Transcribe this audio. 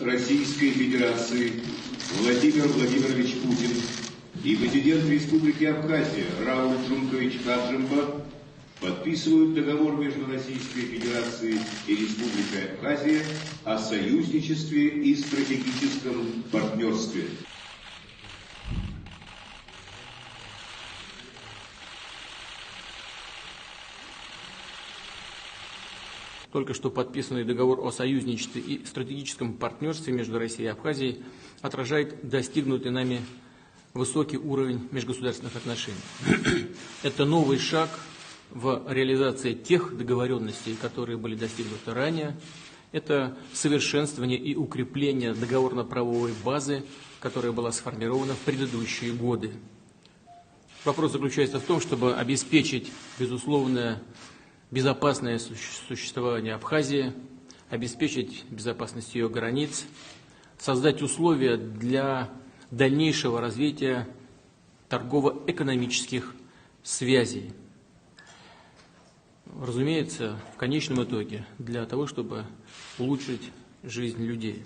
Российской Федерации Владимир Владимирович Путин и президент Республики Абхазия Рауль Джункович Хаджимба подписывают договор между Российской Федерацией и Республикой Абхазия о союзничестве и стратегическом партнерстве. Только что подписанный договор о союзничестве и стратегическом партнерстве между Россией и Абхазией отражает достигнутый нами высокий уровень межгосударственных отношений. Это новый шаг в реализации тех договоренностей, которые были достигнуты ранее. Это совершенствование и укрепление договорно-правовой базы, которая была сформирована в предыдущие годы. Вопрос заключается в том, чтобы обеспечить безусловное безопасное существование Абхазии, обеспечить безопасность ее границ, создать условия для дальнейшего развития торгово-экономических связей. Разумеется, в конечном итоге для того, чтобы улучшить жизнь людей.